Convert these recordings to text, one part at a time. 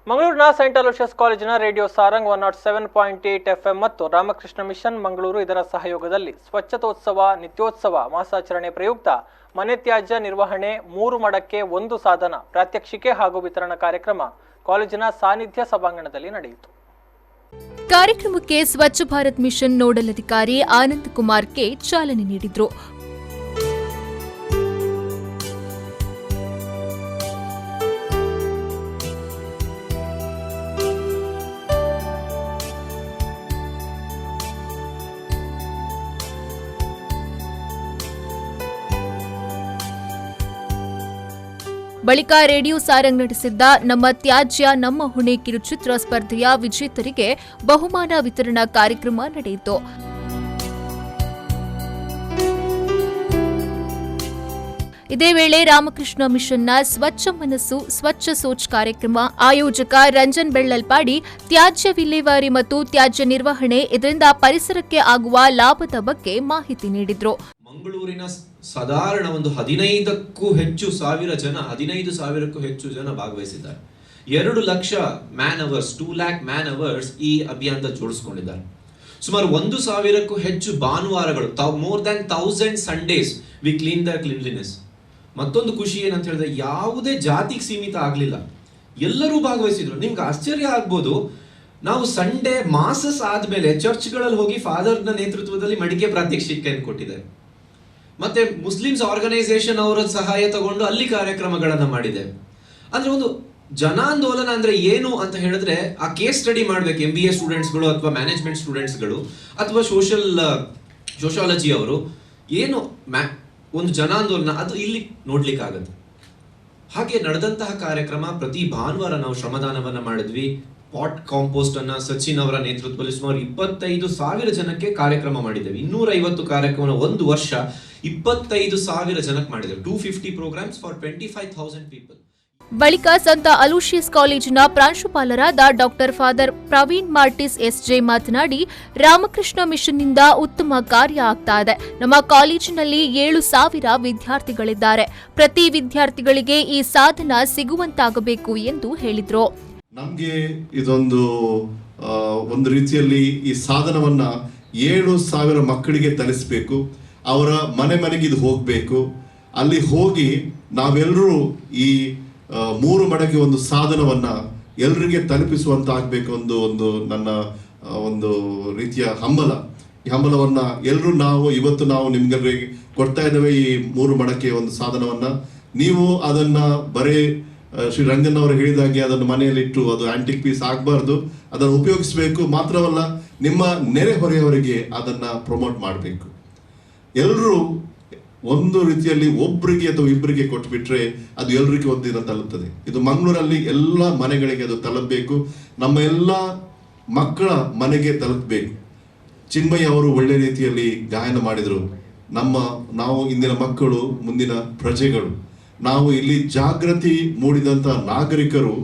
ಮಂಗಳೂರಿನ Saint Aloysius ಕಾಲೇಜಿನ radio Sarang 107.8 FM ಮತ್ತು ರಾಮಕೃಷ್ಣ ಮಿಷನ್ ಮಂಗಳೂರು ಇದರ ಸಹಯೋಗದಲ್ಲಿ ಸ್ವಚ್ಛತೋತ್ಸವ ನಿತ್ಯೋತ್ಸವ ಮಾಸಾಚರಣೆ ಪ್ರಯುಕ್ತ ಮನೆ ತ್ಯಾಜ್ಯ ನಿರ್ವಹಣೆ 3 ಮಡಕ್ಕೆ 1 ಸಾಧನ ಪ್ರಾತ್ಯಕ್ಷಿಕೆ ಹಾಗೂ ವಿತರಣಾ ಕಾರ್ಯಕ್ರಮ ಕಾಲೇಜಿನ ಸಾನ್ನಿಧ್ಯ ಸಭಾಂಗಣದಲ್ಲಿ ನಡೆಯಿತು. ಕಾರ್ಯಕ್ರಮಕ್ಕೆ ಸ್ವಚ್ಛ ಭಾರತ್ ಮಿಷನ್ ನೋಡಲ್ ಅಧಿಕಾರಿ ಆನಂದ್ ಕುಮಾರ್ ಕೆ ಚಾಲನೆ ನೀಡಿದರು. ಬಳಿಕ ರೇಡಿಯೋ ಸಾರಂಗ್ ನಡೆಸಿದ್ದ ನಮ್ಮ ತ್ಯಾಜ್ಯ ನಮ್ಮ ಹೊಣೆ ಕಿರುಚಿತ್ರ ಸ್ಪರ್ಧೆಯ ವಿಜೇತರಿಗೆ ಬಹುಮಾನ ವಿತರಣಾ ಕಾರ್ಯಕ್ರಮ ನಡೆಯಿತು. ಇದೇ ವೇಳೆ ರಾಮಕೃಷ್ಣ ಮಿಷನ್ನ ಸ್ವಚ್ಛ ಮನಸ್ಸು ಸ್ವಚ್ಛ ಸೋಚ್ ಕಾರ್ಯಕ್ರಮ ಆಯೋಜಕ ರಂಜನ್ ಬೆಳ್ಳಲ್ಪಾಡಿ ತ್ಯಾಜ್ಯ ವಿಲೇವಾರಿ ಮತ್ತು ತ್ಯಾಜ್ಯ ನಿರ್ವಹಣೆ ಇದರಿಂದ ಪರಿಸರಕ್ಕೆ ಆಗುವ ಲಾಭದ ಬಗ್ಗೆ ಮಾಹಿತಿ ನೀಡಿದರು. ಮಂಗಳೂರಿನ ಸಾಧಾರಣ 15,000ಕ್ಕೂ ಹೆಚ್ಚು ಜನ ಭಾಗವಹಿಸಿದ್ದಾರೆ. 2 lakh man hours 2 lakh man hours ಈ ಅಭಿಯಾನದಲ್ಲಿ ಜೋಡಿಸಿಕೊಂಡಿದ್ದಾರೆ. ಸುಮಾರು 1,000ಕ್ಕೂ ಹೆಚ್ಚು ಭಾನುವಾರಗಳು more than 1000 Sundays we clean the cleanliness. ಮತ್ತೊಂದು ಖುಷಿ ಏನಂತ ಹೇಳಿದ್ರೆ ಯಾವುದೇ ಜಾತಿಗೆ ಸೀಮಿತ ಆಗಲಿಲ್ಲ, ಎಲ್ಲರೂ ಭಾಗವಹಿಸಿದ್ರು. ನಿಮ್ಗೆ ಆಶ್ಚರ್ಯ ಆಗ್ಬೋದು, ನಾವು ಸಂಡೇ ಮಾಸಸ್ ಆದ್ಮೇಲೆ ಚರ್ಚ್ಗಳಲ್ಲಿ ಹೋಗಿ ಫಾದರ್ನ ನೇತೃತ್ವದಲ್ಲಿ ಮಡಿಕೆ ಪ್ರಾತ್ಯಕ್ಷಿಕೆಯನ್ನು ಕೊಟ್ಟಿದ್ದಾರೆ. ಮತ್ತೆ ಮುಸ್ಲಿಮ್ಸ್ ಆರ್ಗನೈಸೇಷನ್ ಅವರ ಸಹಾಯ ತಗೊಂಡು ಅಲ್ಲಿ ಕಾರ್ಯಕ್ರಮಗಳನ್ನ ಮಾಡಿದ್ದೇವೆ. ಅಂದ್ರೆ ಒಂದು ಜನಾಂದೋಲನ ಅಂದ್ರೆ ಏನು ಅಂತ ಹೇಳಿದ್ರೆ ಆ ಕೇಸ್ ಸ್ಟಡಿ ಮಾಡ್ಬೇಕು. MBA ಸ್ಟೂಡೆಂಟ್ಸ್ಗಳು ಅಥವಾ ಮ್ಯಾನೇಜ್ಮೆಂಟ್ ಸ್ಟೂಡೆಂಟ್ಸ್ಗಳು ಅಥವಾ ಸೋಶಿಯಾಲಜಿ ಅವರು ಏನು ಒಂದು ಜನಾಂದೋಲನ ಅದು ಇಲ್ಲಿ ನೋಡ್ಲಿಕ್ಕಾಗತ್ತೆ. ಹಾಗೆ ನಡೆದಂತಹ ಕಾರ್ಯಕ್ರಮ ಪ್ರತಿ ಭಾನುವಾರ ನಾವು ಶ್ರಮದಾನವನ್ನ ಮಾಡಿದ್ವಿ. ಪಾಟ್ ಕಾಂಪೋಸ್ಟ್ ಅನ್ನ ಸಚಿನ್ ಅವರ ನೇತೃತ್ವದಲ್ಲಿ ಸುಮಾರು 25,000 ಜನಕ್ಕೆ ಕಾರ್ಯಕ್ರಮ ಮಾಡಿದ್ದೇವೆ. 250 ಕಾರ್ಯಕ್ರಮ ಒಂದು ವರ್ಷ 25,000 ಜನಕ್ಕೆ ಮಾಡಿದ್ದೇವೆ. 250 ಪ್ರೋಗ್ರಾಮ್ಸ್ ಫಾರ್ 25,000 ಪೀಪಲ್. ಬಳಿಕ ಸಂತ ಅಲೋಷಿಯಸ್ ಕಾಲೇಜಿನ ಪ್ರಾಂಶುಪಾಲರಾದ ಡಾಕ್ಟರ್ ಫಾದರ್ ಪ್ರವೀಣ್ ಮಾರ್ಟಿಸ್ SJ ಮಾತನಾಡಿ, ರಾಮಕೃಷ್ಣ ಮಿಷನ್ನಿಂದ ಉತ್ತಮ ಕಾರ್ಯ ಆಗ್ತಾ ಇದೆ. ನಮ್ಮ ಕಾಲೇಜಿನಲ್ಲಿ 7,000 ವಿದ್ಯಾರ್ಥಿಗಳಿದ್ದಾರೆ. ಪ್ರತಿ ವಿದ್ಯಾರ್ಥಿಗಳಿಗೆ ಈ ಸಾಧನ ಸಿಗುವಂತಾಗಬೇಕು ಎಂದು ಹೇಳಿದರು. ನಮಗೆ ಇದೊಂದು ರೀತಿಯಲ್ಲಿ ಈ ಸಾಧನವನ್ನ 7,000 ಮಕ್ಕಳಿಗೆ ತಲುಪಿಸಬೇಕು. ಅವರ ಮನೆಗೆ ಇದು ಹೋಗಬೇಕು. ಅಲ್ಲಿ ಹೋಗಿ ನಾವೆಲ್ಲರೂ ಈ 3 ಮಡಕೆ ಒಂದು ಸಾಧನವನ್ನ ಎಲ್ಲರಿಗೆ ತಲುಪಿಸುವಂತ ಆಗ್ಬೇಕು. ಒಂದು ನನ್ನ ಒಂದು ರೀತಿಯ ಹಂಬಲ. ಈ ಹಂಬಲವನ್ನ ಎಲ್ಲರೂ ಇವತ್ತು ನಾವು ನಿಮ್ಗೆಲ್ಲರಿಗೆ ಕೊಡ್ತಾ ಇದ್ದೇವೆ. ಈ 3 ಮಡಕೆ ಒಂದು ಸಾಧನವನ್ನ ನೀವು ಅದನ್ನ ಬರೇ ಶ್ರೀ ರಂಜನ್ ಅವರು ಹೇಳಿದಾಗೆ ಅದನ್ನು ಮನೆಯಲ್ಲಿಟ್ಟು ಅದು ಆಂಟಿಕ್ ಪೀಸ್ ಆಗಬಾರ್ದು, ಅದನ್ನು ಉಪಯೋಗಿಸಬೇಕು. ಮಾತ್ರವಲ್ಲ, ನಿಮ್ಮ ನೆರೆಹೊರೆಯವರಿಗೆ ಅದನ್ನ ಪ್ರಮೋಟ್ ಮಾಡಬೇಕು. ಎಲ್ಲರೂ ಒಂದು ರೀತಿಯಲ್ಲಿ ಒಬ್ಬರಿಗೆ ಅಥವಾ ಇಬ್ಬರಿಗೆ ಕೊಟ್ಬಿಟ್ರೆ ಅದು ಎಲ್ಲರಿಗೆ ಒಂದು ದಿನ ತಲುಪ್ತದೆ. ಇದು ಮಂಗಳೂರಲ್ಲಿ ಎಲ್ಲ ಮನೆಗಳಿಗೆ ಅದು ತಲುಪಬೇಕು. ನಮ್ಮ ಎಲ್ಲ ಮಕ್ಕಳ ಮನೆಗೆ ತಲುಪಬೇಕು. ಚಿನ್ಮಯ್ಯ ಅವರು ಒಳ್ಳೆ ರೀತಿಯಲ್ಲಿ ಗಾಯನ ಮಾಡಿದರು. ನಾವು ಇಂದಿನ ಮಕ್ಕಳು ಮುಂದಿನ ಪ್ರಜೆಗಳು. ನಾವು ಇಲ್ಲಿ ಜಾಗೃತಿ ಮೂಡಿದಂತ ನಾಗರಿಕರು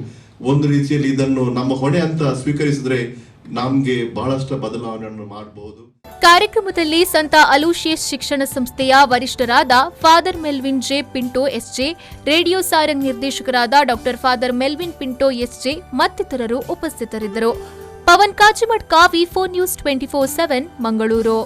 ಒಂದು ರೀತಿಯಲ್ಲಿ ಇದನ್ನು ನಮ್ಮ ಹೊಣೆ ಅಂತ ಸ್ವೀಕರಿಸಿದ್ರೆ ನಮ್ಗೆ ಬಹಳಷ್ಟು ಬದಲಾವಣೆಯನ್ನು ಮಾಡಬಹುದು. ಕಾರ್ಯಕ್ರಮದಲ್ಲಿ ಸಂತ ಅಲೋಷಿಯಸ್ ಶಿಕ್ಷಣ ಸಂಸ್ಥೆಯ ವರಿಷ್ಠರಾದ father Melvin J Pinto SJ, radio Sarang ನಿರ್ದೇಶಕರಾದ doctor father Melvin Pinto SJ ಮತ್ತಿತರರು ಉಪಸ್ಥಿತರಿದ್ದರು. Pavan ಕಾಚಿಮಡ್ಕ, V4 News 24/7 Mangaluru.